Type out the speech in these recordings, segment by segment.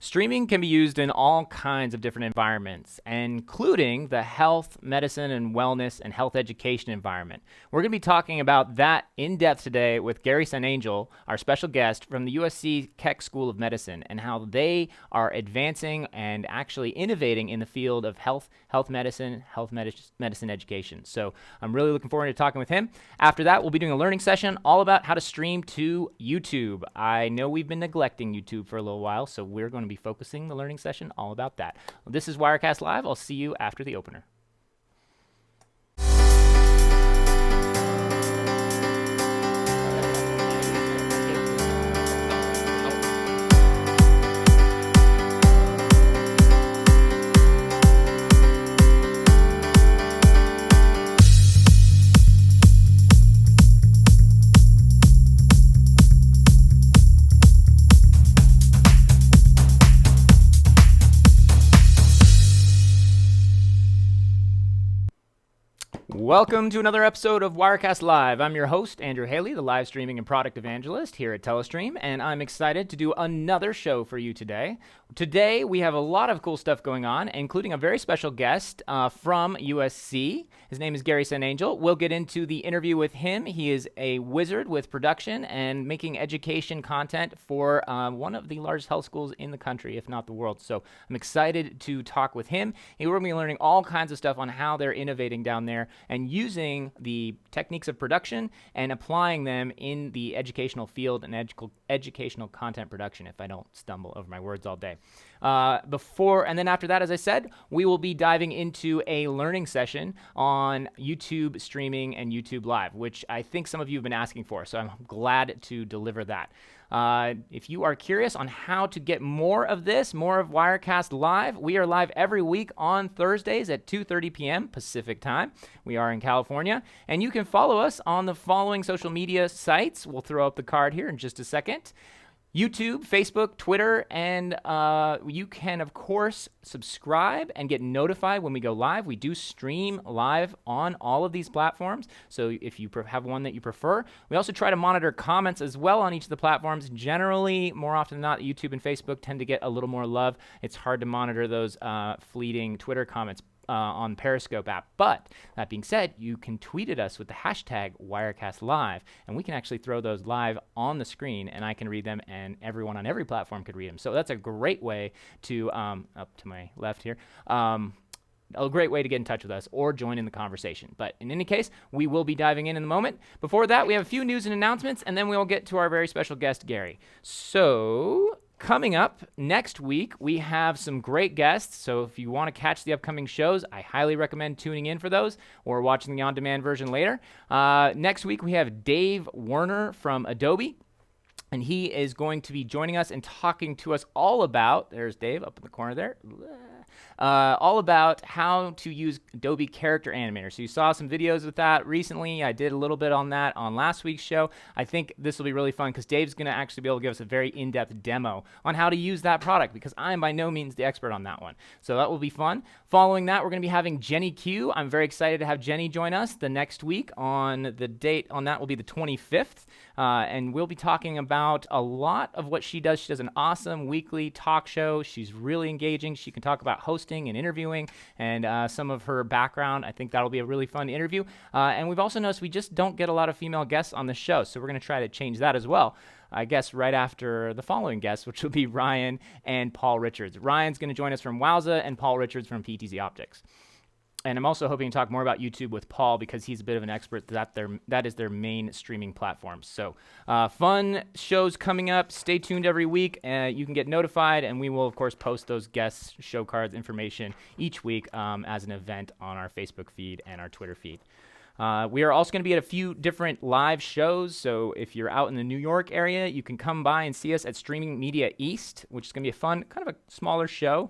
Streaming can be used in all kinds of different environments, including the health, medicine, and wellness and health education environment. We're going to be talking about that in depth today with Gary Sanangel, our special guest from the USC Keck School of Medicine, and how they are advancing and actually innovating in the field of health medicine education. So I'm really looking forward to talking with him. After that, we'll be doing a learning session all about how to stream to YouTube. I know we've been neglecting YouTube for a little while, so we're going to be focusing the learning session all about that. This is Wirecast Live. I'll see you after the opener. Welcome to another episode of Wirecast Live. I'm your host, Andrew Haley, the live streaming and product evangelist here at Telestream, and I'm excited to do another show for you today. Today, we have a lot of cool stuff going on, including a very special guest from USC. His name is Gary Sanangel. We'll get into the interview with him. He is a wizard with production and making education content for one of the largest health schools in the country, if not the world. So I'm excited to talk with him. We're going to be learning all kinds of stuff on how they're innovating down there and using the techniques of production and applying them in the educational field and educational content production, if I don't stumble over my words all day. And then after that, as I said, we will be diving into a learning session on YouTube streaming and YouTube Live, which I think some of you have been asking for, so I'm glad to deliver that. If you are curious on how to get more of this, more of Wirecast Live, we are live every week on Thursdays at 2:30 p.m. Pacific time. We are in California, and you can follow us on the following social media sites. We'll throw up the card here in just a second. YouTube, Facebook, Twitter, and you can, of course, subscribe and get notified when we go live. We do stream live on all of these platforms, so if you have one that you prefer. We also try to monitor comments as well on each of the platforms. Generally, more often than not, YouTube and Facebook tend to get a little more love. It's hard to monitor those fleeting Twitter comments on Periscope app. But that being said, you can tweet at us with the hashtag WirecastLive, and we can actually throw those live on the screen, and I can read them, and everyone on every platform could read them. So that's a great way to, up to my left here, a great way to get in touch with us or join in the conversation. But in any case, we will be diving in a moment. Before that, we have a few news and announcements, and then we'll get to our very special guest, Gary. So coming up next week, we have some great guests. So if you want to catch the upcoming shows, I highly recommend tuning in for those or watching the on-demand version later. Next week, we have Dave Werner from Adobe, and he is going to be joining us and talking to us all about, there's Dave up in the corner there, all about how to use Adobe Character Animator. So you saw some videos with that recently. I did a little bit on that on last week's show. I think this will be really fun because Dave's going to actually be able to give us a very in-depth demo on how to use that product because I am by no means the expert on that one. So that will be fun. Following that, we're going to be having Jenny Q. I'm very excited to have Jenny join us the next week. On the date on that will be the 25th. And we'll be talking about a lot of what she does. She does an awesome weekly talk show. She's really engaging. She can talk about hosting and interviewing and some of her background. I think that'll be a really fun interview. And we've also noticed we just don't get a lot of female guests on the show, so we're going to try to change that as well. I guess right after the following guests, which will be Ryan and Paul Richards. Ryan's going to join us from Wowza and Paul Richards from PTZ Optics. And I'm also hoping to talk more about YouTube with Paul because he's a bit of an expert. That is their main streaming platform. So fun shows coming up. Stay tuned every week. You can get notified, and we will, of course, post those guest show cards information each week as an event on our Facebook feed and our Twitter feed. We are also going to be at a few different live shows, so if you're out in the New York area, you can come by and see us at Streaming Media East, which is going to be a fun, kind of a smaller show.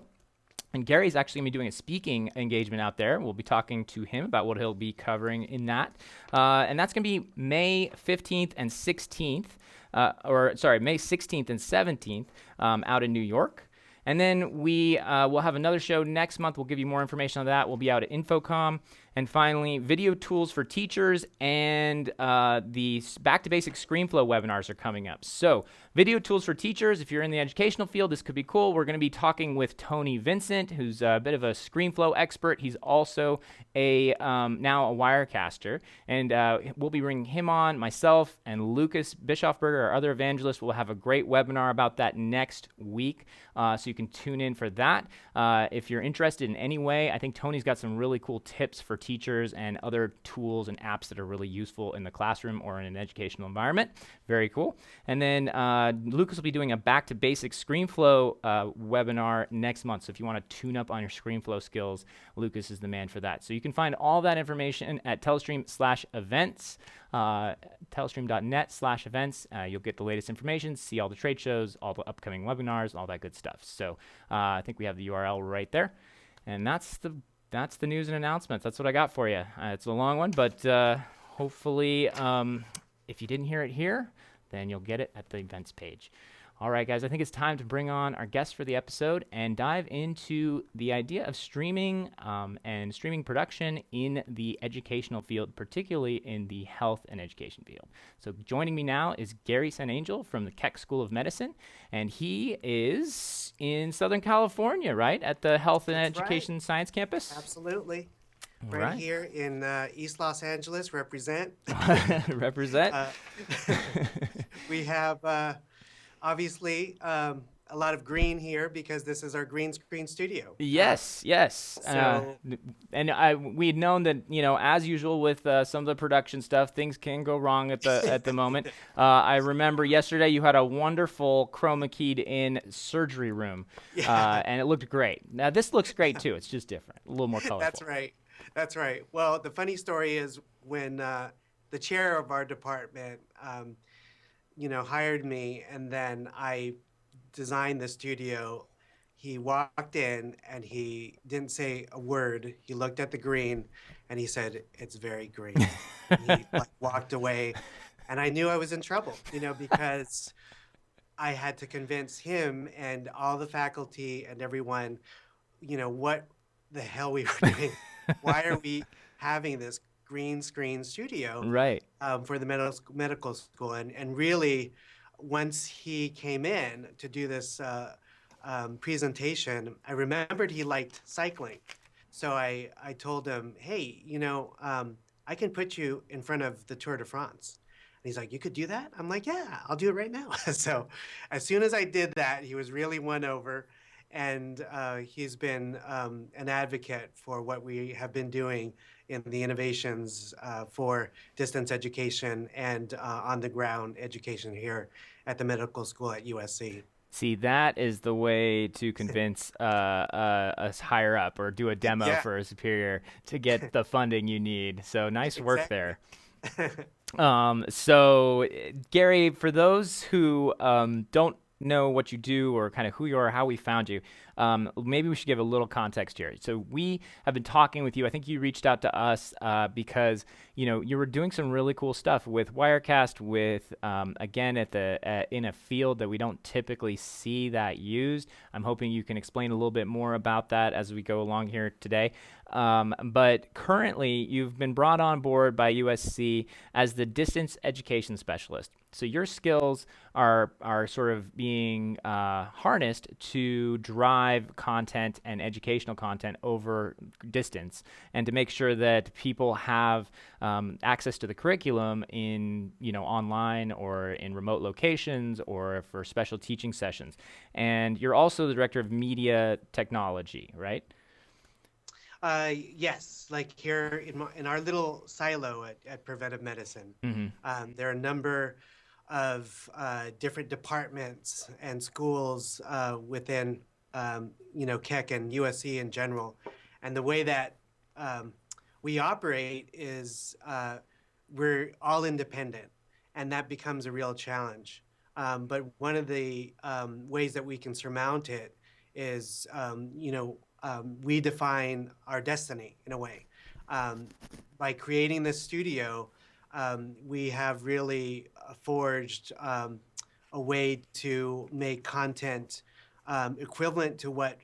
And Gary's actually going to be doing a speaking engagement out there. We'll be talking to him about what he'll be covering in that. And that's going to be May 15th and 16th, May 16th and 17th out in New York. And then we will have another show next month. We'll give you more information on that. We'll be out at Infocom. And finally, video tools for teachers and the Back to Basics ScreenFlow webinars are coming up. So video tools for teachers, if you're in the educational field, this could be cool. We're going to be talking with Tony Vincent, who's a bit of a ScreenFlow expert. He's also now a Wirecaster, and we'll be bringing him on. Myself and Lucas Bischofberger, our other evangelist, will have a great webinar about that next week, so you can tune in for that. If you're interested in any way, I think Tony's got some really cool tips for teachers and other tools and apps that are really useful in the classroom or in an educational environment. Very cool. And then Lucas will be doing a Back to Basics ScreenFlow webinar next month. So if you want to tune up on your ScreenFlow skills, Lucas is the man for that. So you can find all that information at Telestream/events, telestream.net/events. You'll get the latest information, see all the trade shows, all the upcoming webinars, all that good stuff. So I think we have the URL right there. And that's the news and announcements. That's what I got for you. It's a long one, but hopefully if you didn't hear it here, then you'll get it at the events page. All right, guys, I think it's time to bring on our guest for the episode and dive into the idea of streaming and streaming production in the educational field, particularly in the health and education field. So joining me now is Gary St. Angel from the Keck School of Medicine, and he is in Southern California, right, at the Health and Education Science Campus? Absolutely. Right here in East Los Angeles, represent. Represent. We have obviously a lot of green here because this is our green screen studio. Yes. So, and we had known that, as usual with some of the production stuff, things can go wrong at the moment. I remember yesterday you had a wonderful chroma keyed in surgery room, and it looked great. Now this looks great too. It's just different, a little more colorful. That's right. Well, the funny story is when the chair of our department, hired me, and then I designed the studio. He walked in and he didn't say a word. He looked at the green and he said, "It's very green." He walked away, and I knew I was in trouble, because I had to convince him and all the faculty and everyone, what the hell we were doing. Why are we having this green screen studio for the medical school? And really, once he came in to do this presentation, I remembered he liked cycling. So I told him, "Hey, I can put you in front of the Tour de France." And he's like, "You could do that?" I'm like, "Yeah, I'll do it right now." So as soon as I did that, he was really won over. And he's been an advocate for what we have been doing in the innovations for distance education and on-the-ground education here at the medical school at USC. See, that is the way to convince a higher up or do a demo for a superior to get the funding you need. So nice work there. So, Gary, for those who don't know what you do or kind of who you are, how we found you, maybe we should give a little context here. So we have been talking with you. I think you reached out to us because you were doing some really cool stuff with Wirecast, with again in a field that we don't typically see that used. I'm hoping you can explain a little bit more about that as we go along here today. But currently, you've been brought on board by USC as the distance education specialist. So your skills are sort of being harnessed to drive content and educational content over distance, and to make sure that people have access to the curriculum in online or in remote locations or for special teaching sessions. And you're also the director of media technology, right? Yes, like here in our little silo at Preventive Medicine, there are a number of different departments and schools within Keck and USC in general, and the way that we operate is we're all independent, and that becomes a real challenge. But one of the ways that we can surmount it is we define our destiny in a way. By creating this studio, we have really forged a way to make content equivalent to what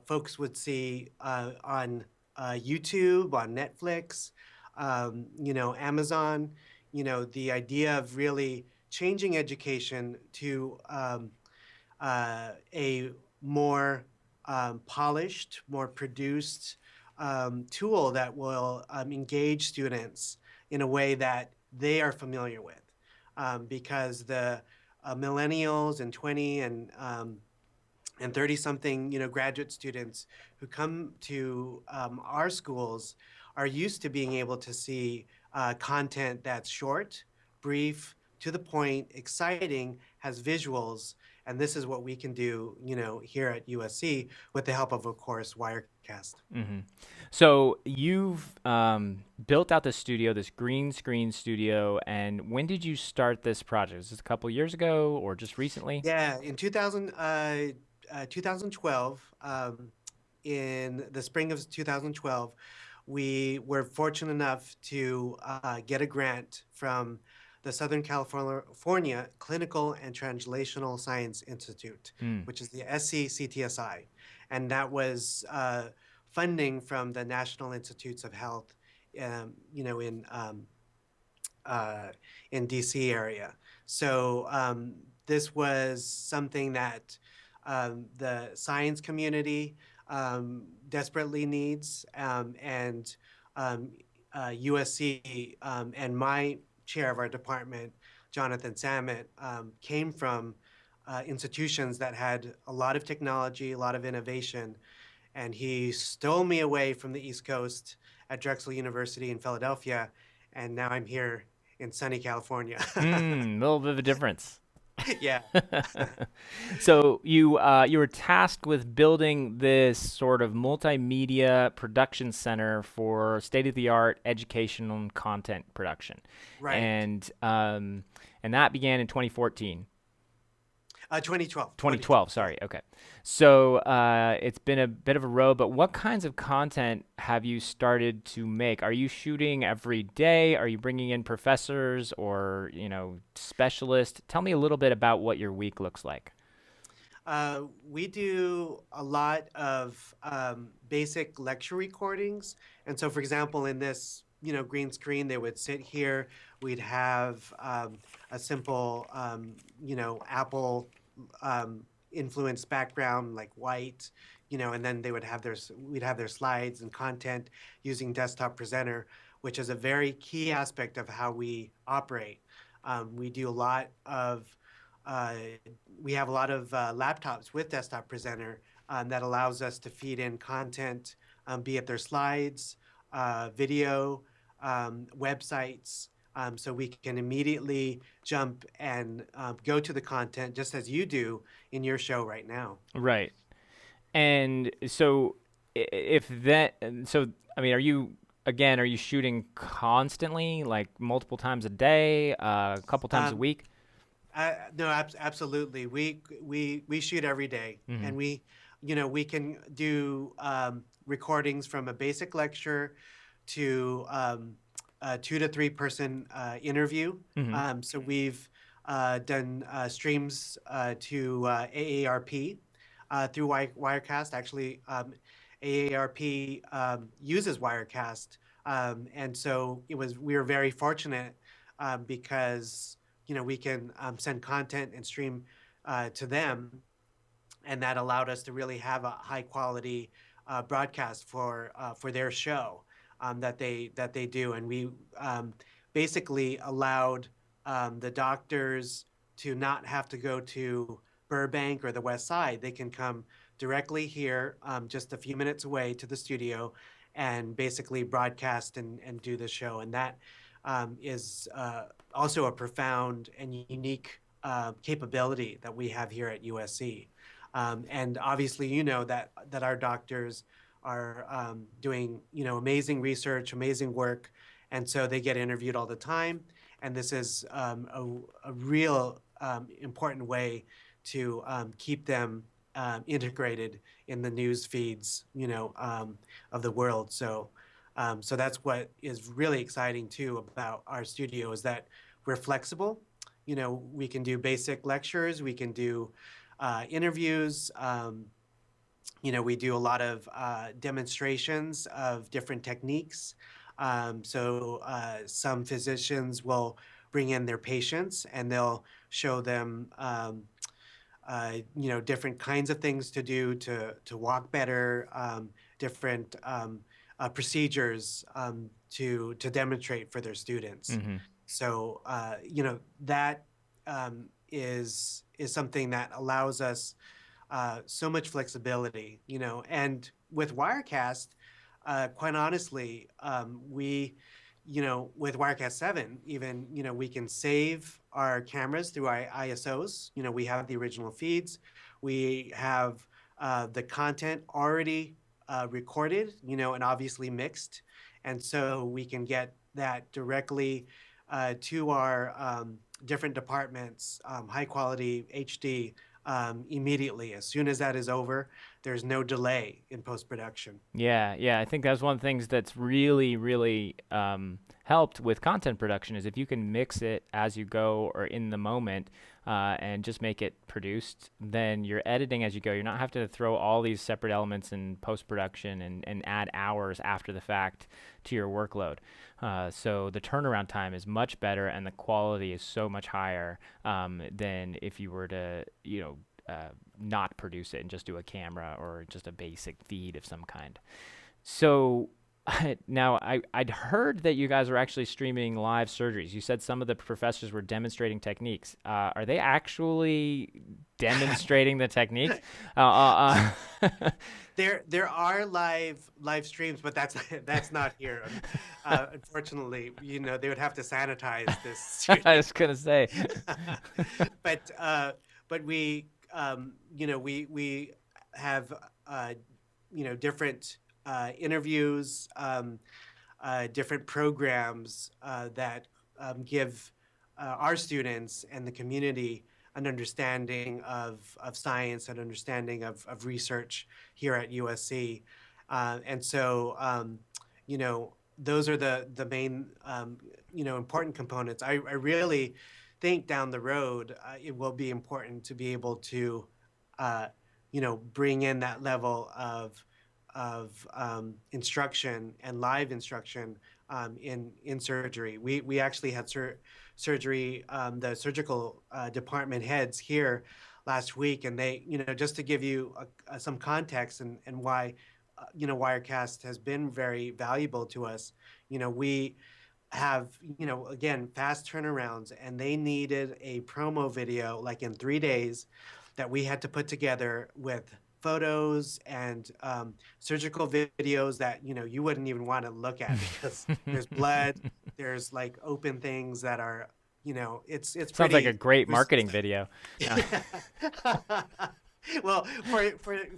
folks would see on YouTube, on Netflix, Amazon. The idea of really changing education to a more polished, more produced tool that will engage students in a way that they are familiar with. Because the millennials and 20 and 30 something, graduate students who come to our schools are used to being able to see content that's short, brief, to the point, exciting, has visuals. And this is what we can do, here at USC with the help of course, Wirecast. Hmm. So you've built out the studio, this green screen studio, and when did you start this project? Is this a couple years ago or just recently? Yeah, in 2012, in the spring of 2012, we were fortunate enough to get a grant from the Southern California Clinical and Translational Science Institute, Mm. which is the SCCTSI. And that was funding from the National Institutes of Health, um, you know, in um, uh, in DC area. So this was something that the science community desperately needs, and um, USC and my chair of our department, Jonathan Samet, came from institutions that had a lot of technology, a lot of innovation, and he stole me away from the East Coast at Drexel University in Philadelphia, and now I'm here in sunny California. A little bit of a difference. Yeah. So you were tasked with building this sort of multimedia production center for state-of-the-art educational and content production, Right. and that began in 2014. 2012. 2012, Yeah. sorry. Okay. So it's been a bit of a road, but what kinds of content have you started to make? Are you shooting every day? Are you bringing in professors or, specialists? Tell me a little bit about what your week looks like. We do a lot of basic lecture recordings. And so, for example, in this, green screen, they would sit here. We'd have a simple, Apple influenced background, like white, and then we'd have their slides and content using Desktop Presenter, which is a very key aspect of how we operate. We do a lot of uh, we have a lot of laptops with Desktop Presenter that allows us to feed in content, be it their slides, video, websites, so we can immediately jump and go to the content just as you do in your show right now. Right. And so if that, so, I mean, are you shooting constantly, like multiple times a day, a couple times a Um, week? no, absolutely. We shoot every day, Hmm. and we can do recordings from a basic lecture to a 2 to 3 person interview. Hmm. So we've done streams to AARP through Wirecast. Actually, AARP uses Wirecast, and so we were very fortunate because we can send content and stream to them, and that allowed us to really have a high quality broadcast for their show that they do, and we basically allowed the doctors to not have to go to Burbank or the West Side. They can come directly here, just a few minutes away to the studio, and basically broadcast and do the show. And that is also a profound and unique capability that we have here at USC. And obviously, that our doctors are doing amazing research, amazing work, and so they get interviewed all the time. And this is a real important way to keep them integrated in the news feeds, of the world. So that's what is really exciting too about our studio, is that we're flexible. We can do basic lectures, we can do interviews, we do a lot of demonstrations of different techniques. Some physicians will bring in their patients and they'll show them, different kinds of things to do to walk better, different procedures to demonstrate for their students. Mm-hmm. So, that is something that allows us so much flexibility, and with Wirecast, quite honestly, with Wirecast 7, even, we can save our cameras through ISOs. We have the original feeds. We have the content already recorded, and obviously mixed. And so we can get that directly to our different departments, high quality HD, immediately. As soon as that is over, there's no delay in post production. Yeah, yeah. I think that's one of the things that's really, really helped with content production is if you can mix it as you go or in the moment and just make it produced, then you're editing as you go. You're not having to throw all these separate elements in post production and add hours after the fact to your workload. So the turnaround time is much better and the quality is so much higher than if you were to, not produce it and just do a camera or just a basic feed of some kind. So now I'd heard that you guys were actually streaming live surgeries. You said some of the professors were demonstrating techniques. Are they actually demonstrating the techniques? There are live streams, but that's not here. Unfortunately, they would have to sanitize this I studio. was gonna say. but but we have different interviews, different programs that give our students and the community an understanding of science, an understanding of research here at USC. And so, those are the main, important components. I really think down the road, it will be important to be able to, bring in that level of instruction and live instruction in surgery. We actually had surgery, the surgical department heads here last week, and they, just to give you some context and why, Wirecast has been very valuable to us. We have, again, fast turnarounds, and they needed a promo video like in 3 days that we had to put together with photos and surgical videos that you wouldn't even want to look at because there's blood, there's like open things that are, it's Sounds like a pretty. great marketing video. Well,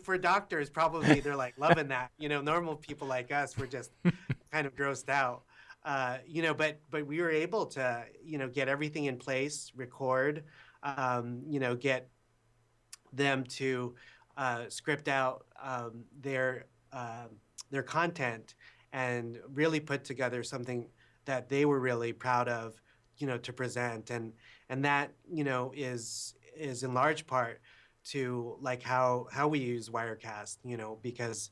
for doctors, probably they're like loving that. Normal people like us, we're just kind of grossed out. But we were able to, get everything in place, record, get them to script out their content and really put together something that they were really proud of, to present, and that is in large part to like how we use Wirecast, because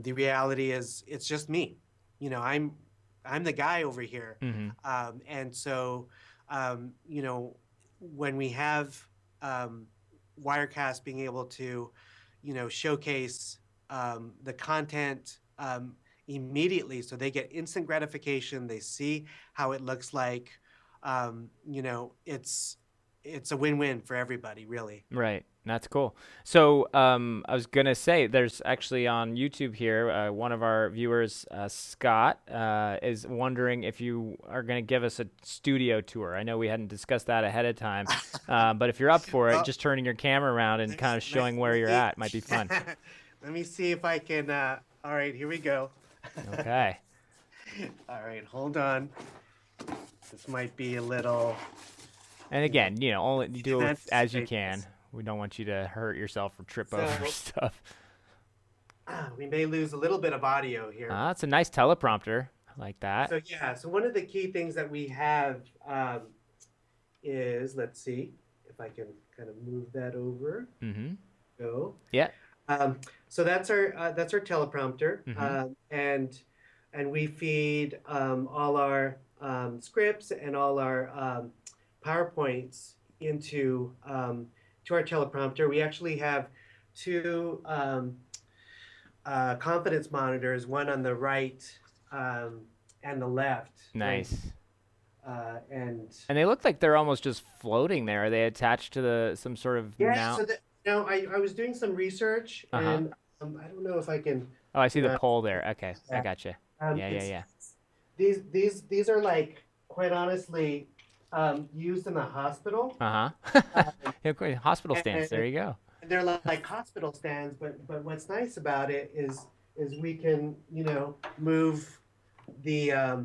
the reality is it's just me, I'm the guy over here, Mm-hmm. and so when we have Wirecast being able to, showcase the content immediately, so they get instant gratification. They see how it looks like. It's a win-win for everybody, really. Right. That's cool. So I was going to say, there's actually on YouTube here, one of our viewers, Scott, is wondering if you are going to give us a studio tour. I know we hadn't discussed that ahead of time, but if you're up for it, Well, just turning your camera around and kind of showing where you're at might be fun. Let me see if I can. All right, here we go. Okay. All right, hold on. This might be a little. And again, only do it That's as you can. We don't want you to hurt yourself or trip over So stuff. we may lose a little bit of audio here. That's a nice teleprompter. I like that. So yeah, so one of the key things that we have is, let's see if I can kind of move that over. Mm-hmm. Go. Yeah. Um, so that's our teleprompter, Mm-hmm. and we feed all our scripts and all our PowerPoints into to our teleprompter. We actually have two confidence monitors, one on the right um, and the left, right, Nice. and And they look like they're almost just floating there. Are they attached to some sort of yeah. mount? So that I was doing some research, Uh-huh. and I don't know if I can, Oh, I see you the know, pole there. Okay, I yeah. gotcha. Yeah, yeah, It's yeah. these are like quite honestly used in the hospital, Uh-huh. um, Yeah, great. Hospital stance. There and you go. they're like hospital stands. But what's nice about it is we can move the uh,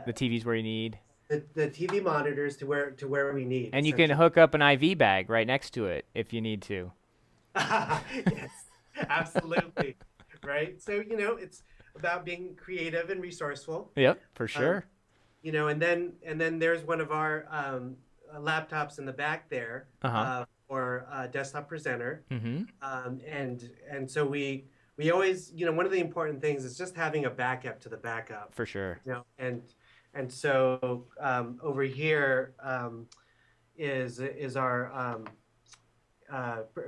The TV's where you need. the TV monitors to where we need And you can essentially. hook up an IV bag right next to it if you need to. Yes, absolutely, right. So it's about being creative and resourceful. Yep, for Um, sure. and then there's one of our laptops in the back there Uh-huh. for desktop presenter, Mm-hmm. and so we always one of the important things is just having a backup to the backup, For sure. and so over here is our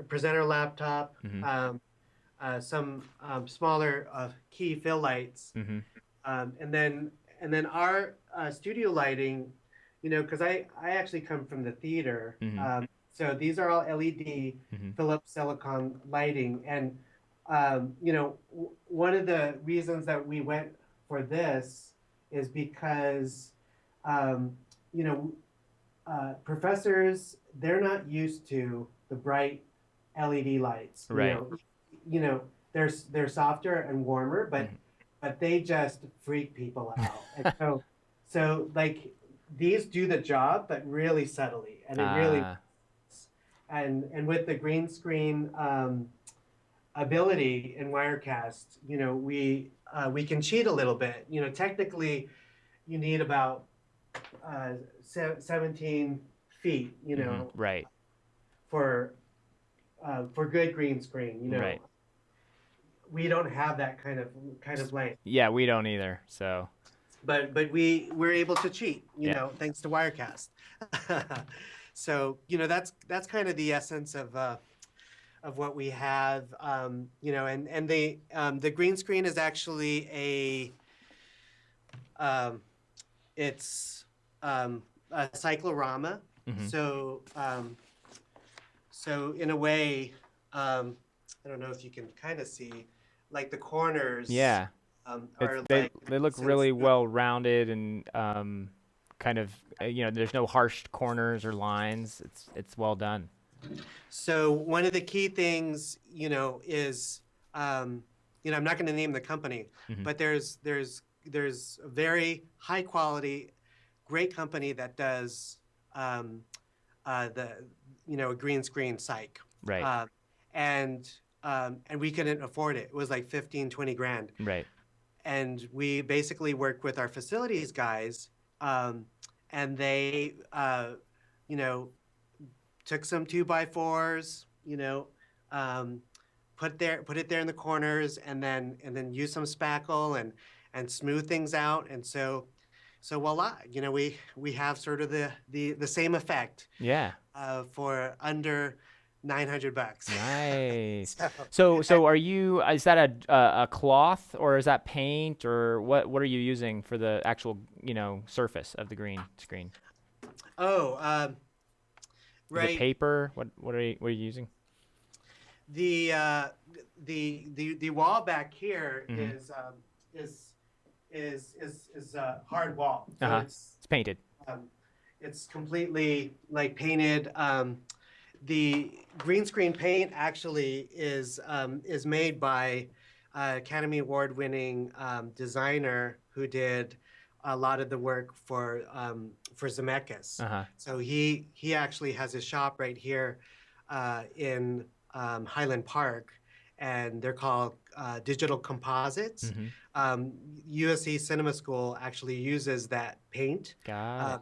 presenter laptop, Mm-hmm. some smaller key fill lights. Mm-hmm. And then our studio lighting, because I actually come from the theater, Mm-hmm. so these are all LED Mm-hmm. Philips silicon lighting, and one of the reasons that we went for this is because um, you know professors, they're not used to the bright LED lights. Right. They're softer and warmer, but Mm-hmm. they just freak people out. And so like these do the job, but really subtly, and it really Uh, and with the green screen ability in Wirecast, we can cheat a little bit. Technically, you need about 17 feet, mm-hmm. Right. for good green screen. Right. We don't have that kind of length, Yeah, we don't either. So, but we're able to cheat, yeah. thanks to Wirecast. So that's kind of the essence of what we have, and the green screen is actually it's a cyclorama. Mm-hmm. So in a way, I don't know if you can kind of see, like the corners Yeah. are They like they look since really well rounded and kind of there's no harsh corners or lines. It's well done. so one of the key things, is I'm not going to name the company, Mm-hmm. but there's a very high quality, great company that does um, the a green screen psych, Right. uh, and we couldn't afford it. It was like 15, 20 grand, Right. and we basically worked with our facilities guys, and they you know took some 2x4s, um, put it there in the corners, and then use some spackle and smooth things out, and so voila, we have sort of the same effect Yeah. for under $900. Nice. So, So are you? Is that a cloth or is that paint or what are you using for the actual surface of the green screen? oh, Is it right. paper? What are you using? The the wall back here Mm-hmm. is hard wall, Uh so huh. It's painted. um, it's completely like painted. The green screen paint actually is made by Academy Award winning designer who did a lot of the work for Zemeckis. Uh huh. So he actually has a shop right here in Highland Park, and they're called Digital Composites. Mm-hmm. USC Cinema School actually uses that paint. Got it. Um,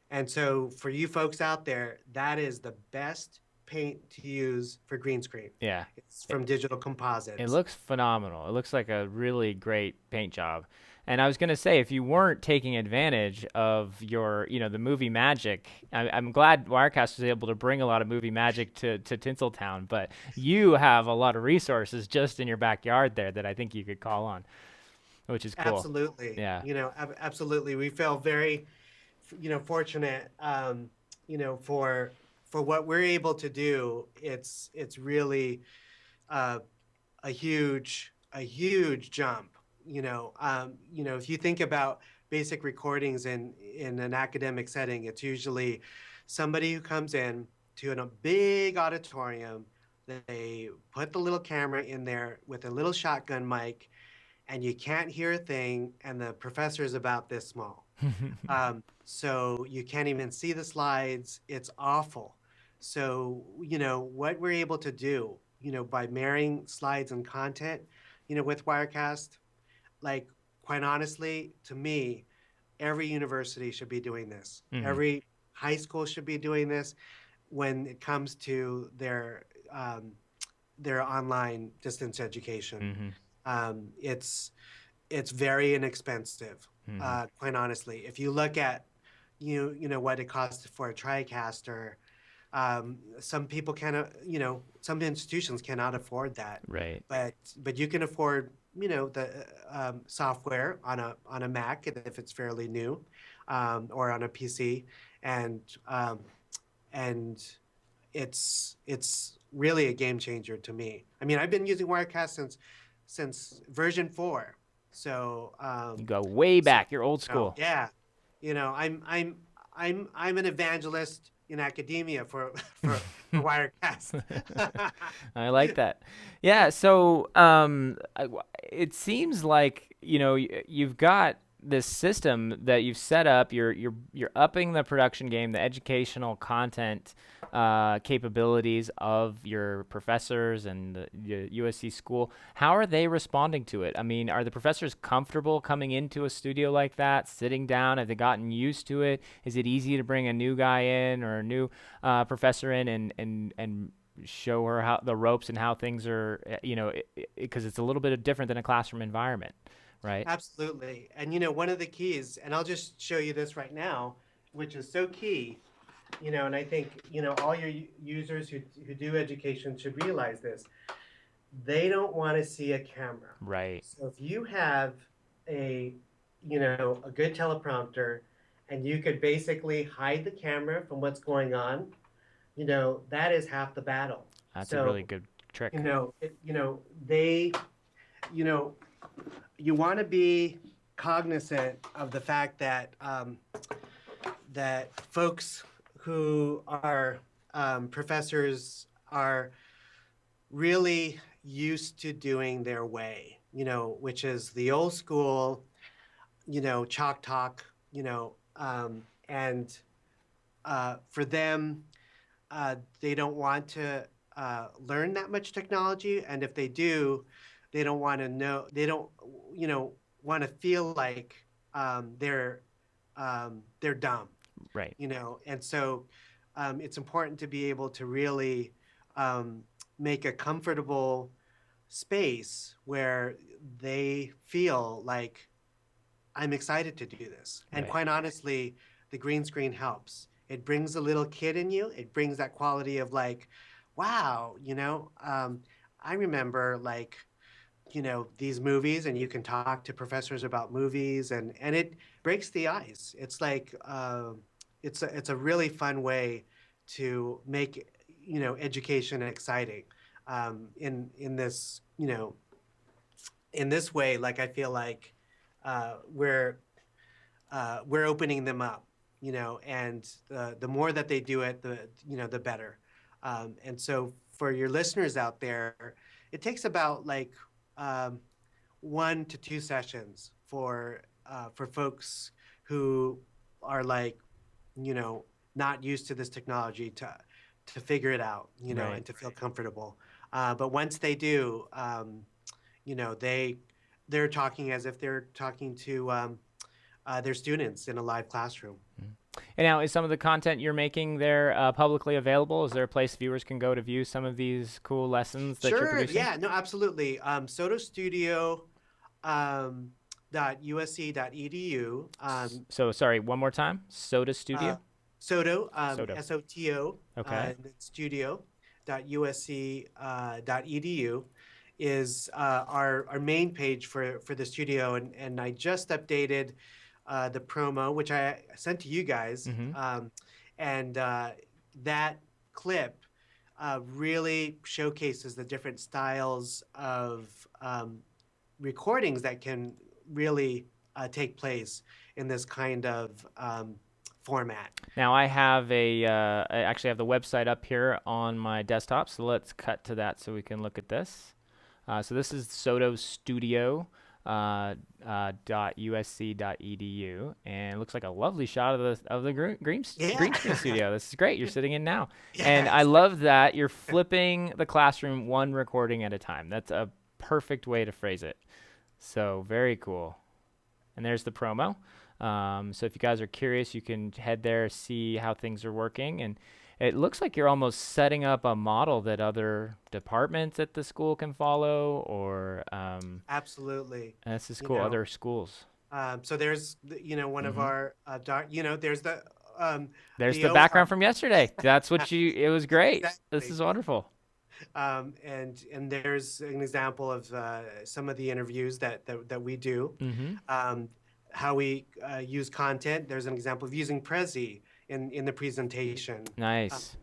and so for you folks out there, that is the best paint to use for green screen. Yeah. It's from Digital It Composites. looks phenomenal. It looks like a really great paint job. And I was going to say, if you weren't taking advantage of your, the movie magic, I'm glad Wirecast was able to bring a lot of movie magic to Tinseltown, but you have a lot of resources just in your backyard there that I think you could call on, which is cool. Absolutely. Yeah. Absolutely. We feel very, fortunate, for what we're able to do. It's really uh, a huge jump. If you think about basic recordings in an academic setting, it's usually somebody who comes in to a big auditorium. They put the little camera in there with a little shotgun mic, and you can't hear a thing, and the professor is about this small. So you can't even see the slides. It's awful. So, what we're able to do, by marrying slides and content, with Wirecast, like, quite honestly, to me, every university should be doing this. Hmm. Every high school should be doing this when it comes to their online distance education. Hmm. It's very inexpensive, Hmm. quite honestly. If you look at what it costs for a TriCaster, some people cannot, some institutions cannot afford that, Right. but you can afford the software on a Mac if it's fairly new, or on a PC, and and it's really a game changer to me. I mean, I've been using Wirecast since version 4. So You go way so back. You're old school. yeah, I'm an evangelist in academia for Wirecast. I like that. Yeah. So, it seems like you've got this system that you've set up. You're upping the production game, the educational content capabilities of your professors and the USC school. How are they responding to it? I mean, are the professors comfortable coming into a studio like that, sitting down? Have they gotten used to it? Is it easy to bring a new guy in or a new professor in and show her how the ropes and how things are, because it's a little bit different than a classroom environment, right? Absolutely. And one of the keys, and I'll just show you this right now, which is so key, and I think, all your users who do education should realize this. They don't want to see a camera. Right. So if you have a, a good teleprompter, and you could basically hide the camera from what's going on, that is half the battle. That's a So, really good trick. they, you know, you want to be cognizant of the fact that that folks who are professors are really used to doing their way, which is the old school, chalk talk, and for them, they don't want to learn that much technology, and if they do, they don't want to know. They don't, want to feel like they're dumb, Right. and so it's important to be able to really make a comfortable space where they feel like I'm excited to do this. And Right. quite honestly, the green screen helps. It brings a little kid in you. It brings that quality of like, wow, I remember like, these movies, and you can talk to professors about movies, and it breaks the ice. It's like, it's a really fun way to make, education exciting. In this, in this way, like I feel like uh, we're we're opening them up, and the more that they do it, the better. And so for your listeners out there, it takes about like 1 to 2 sessions for folks who are like, you know, not used to this technology to figure it out, Right. and to feel comfortable. But once they do, they're talking as if they're talking to their students in a live classroom. And now, is some of the content you're making there publicly available? Is there a place viewers can go to view some of these cool lessons that you're Sure. producing? Yeah. No. Absolutely. Soto Studio. .usc.edu. So, sorry, one more time. Soda Uh, Studio? Soto, Soto. SOTO, Okay. and then studio.usc.edu is our main page for the studio. And I just updated the promo, which I sent to you guys. Mm-hmm. And that clip really showcases the different styles of recordings that can really take place in this kind of format. Now I actually have the website up here on my desktop, so let's cut to that so we can look at this. So this is Soto Studio .usc.edu, and it looks like a lovely shot of the Yeah. green screen studio. This is great. You're sitting in now, and I Yes. love that you're flipping the classroom one recording at a time. That's a perfect way to phrase it. So very cool. And there's the promo. So if you guys are curious, you can head there, see how things are working. And it looks like you're almost setting up a model that other departments at the school can follow, or Absolutely. this is You cool, know, other schools. so there's, one of Hmm. our, there's There's the the O background from yesterday. That's what it was great. This exactly. is wonderful. And there's an example of some of the interviews that we do, Hmm. um, how we use content. There's an example of using Prezi in the presentation. Uh, Nice.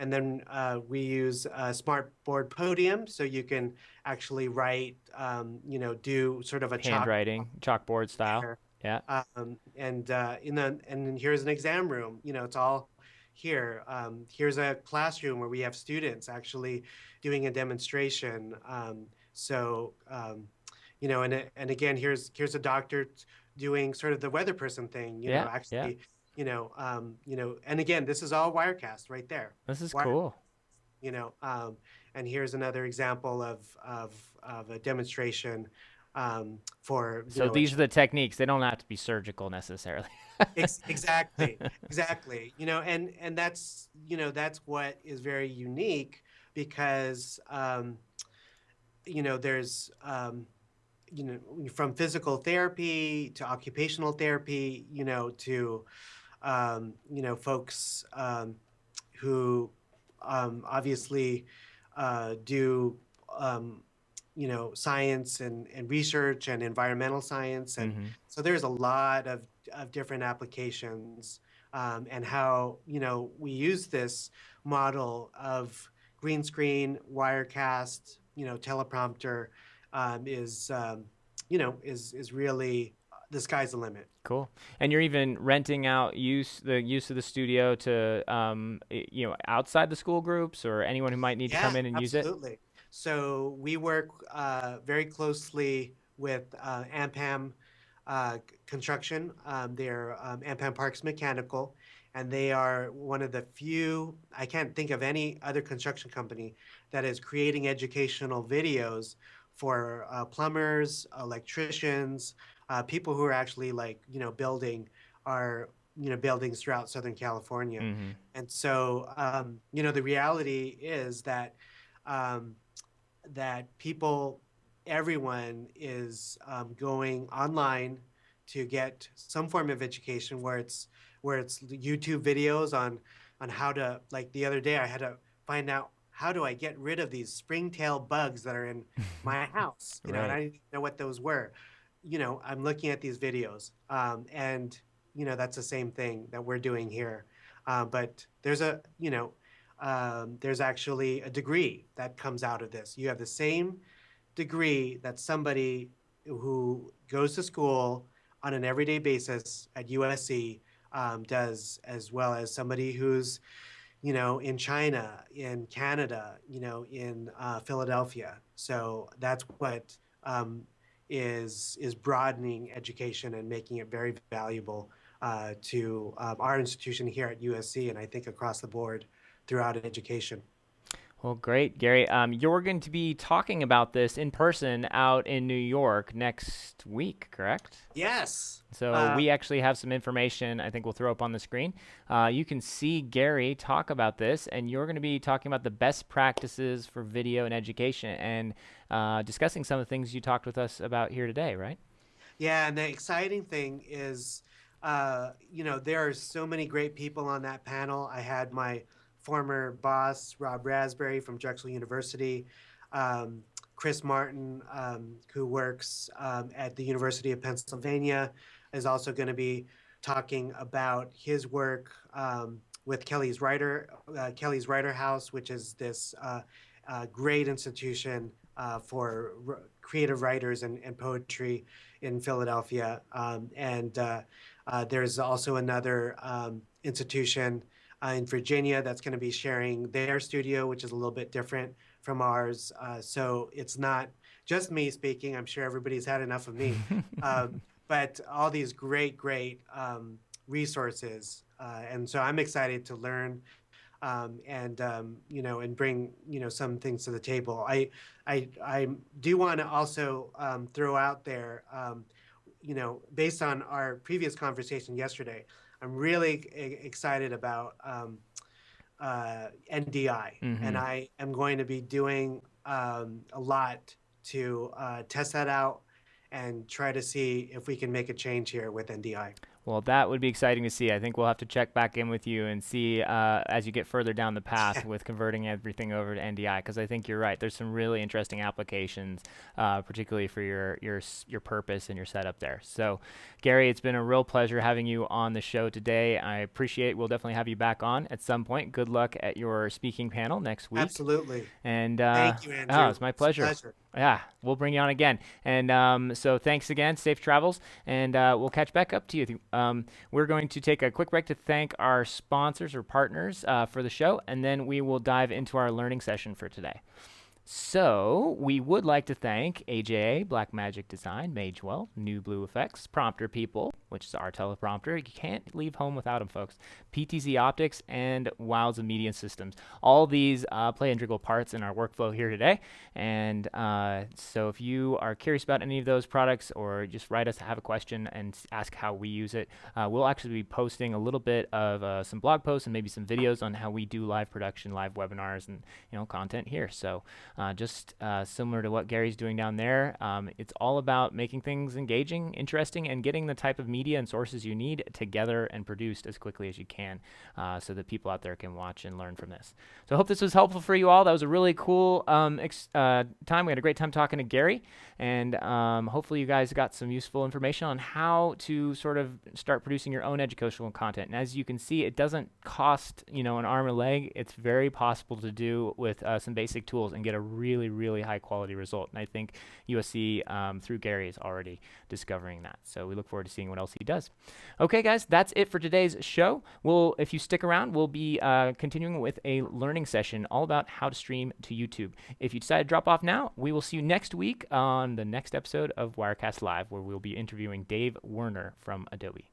and then we use Smartboard Podium, so you can actually write, do sort of a chalk Handwriting, chalkboard style. there. Yeah. And then here's an exam room. It's all here. Here's a classroom where we have students actually doing a demonstration. So and again, here's a doctor doing sort of the weather person thing. Yeah. Yeah. Actually, and again, this is all Wirecast right there. This is Wire, cool. you know, um, and here's another example of a demonstration for So a these are the techniques. They don't have to be surgical necessarily. Exactly, exactly. And that's what is very unique because there's from physical therapy to occupational therapy, to folks who obviously do science and research and environmental science. And Hmm. so there's a lot of different applications, and how, we use this model of green screen, Wirecast, teleprompter, is really the sky's the limit. Cool. And you're even renting out the use of the studio to outside the school groups or anyone who might need to Yeah, come in and use it. absolutely. So we work very closely with AMPAM Construction. They're AMPAM Parks Mechanical, and they are one of the few, I can't think of any other construction company that is creating educational videos for plumbers, electricians, people who are actually like, building our, buildings throughout Southern California. Hmm. And so, the reality is that um, people, everyone is going online to get some form of education, where it's YouTube videos on how to, like the other day I had to find out how do I get rid of these springtail bugs that are in my house, and Right. I didn't know what those were. I'm looking at these videos, and that's the same thing that we're doing here. But there's actually a degree that comes out of this. You have the same degree that somebody who goes to school on an everyday basis at USC does, as well as somebody who's, in China, in Canada, in Philadelphia. So that's what is broadening education and making it very valuable to our institution here at USC, and I think across the board throughout education. Well, great, Gary. You're going to be talking about this in person out in New York next week, correct? Yes. So we actually have some information I think we'll throw up on the screen. You can see Gary talk about this, and you're going to be talking about the best practices for video and education and discussing some of the things you talked with us about here today, right? Yeah, and the exciting thing is, there are so many great people on that panel. I had my former boss, Rob Raspberry from Drexel University, um, Chris Martin, who works at the University of Pennsylvania, is also going to be talking about his work with Kelly's Writer House, which is this great institution for creative writers and poetry in Philadelphia. And there's also another institution in Virginia that's going to be sharing their studio, which is a little bit different from ours. So it's not just me speaking. I'm sure everybody's had enough of me. But all these great resources. And so I'm excited to learn and bring some things to the table. I do want to also throw out there, based on our previous conversation yesterday, I'm really excited about NDI, and I am going to be doing a lot to test that out and try to see if we can make a change here with NDI. Well, that would be exciting to see. I think we'll have to check back in with you and see as you get further down the path with converting everything over to NDI, because I think you're right. There's some really interesting applications, particularly for your purpose and your setup there. So, Gary, it's been a real pleasure having you on the show today. I appreciate. We'll definitely have you back on at some point. Good luck at your speaking panel next week. Absolutely. And thank you, Andrew. Oh, it's my pleasure. It's a pleasure. Yeah, we'll bring you on again. And so thanks again. Safe travels. And we'll catch back up to you. We're going to take a quick break to thank our sponsors or partners for the show, and then we will dive into our learning session for today. So we would like to thank AJA, Blackmagic Design, Magewell, New Blue Effects, Prompter People, which is our teleprompter. You can't leave home without them, folks. PTZ Optics and Wilds of Media Systems. All these play integral parts in our workflow here today. And so if you are curious about any of those products, or just write us, have a question, and ask how we use it, we'll actually be posting a little bit of some blog posts and maybe some videos on how we do live production, live webinars, and content here. So just similar to what Gary's doing down there, it's all about making things engaging, interesting, and getting the type of media and sources you need together and produced as quickly as you can, so that people out there can watch and learn from this. So I hope this was helpful for you all. That was a really cool time. We had a great time talking to Gary, and hopefully you guys got some useful information on how to sort of start producing your own educational content. And as you can see, it doesn't cost an arm and a leg. It's very possible to do with some basic tools and get a really high quality result. And I think USC through Gary is already discovering that. So we look forward to seeing what else he does. Okay, guys, that's it for today's show. If you stick around, we'll be continuing with a learning session all about how to stream to YouTube. If you decide to drop off now, we will see you next week on the next episode of Wirecast Live, where we'll be interviewing Dave Werner from Adobe.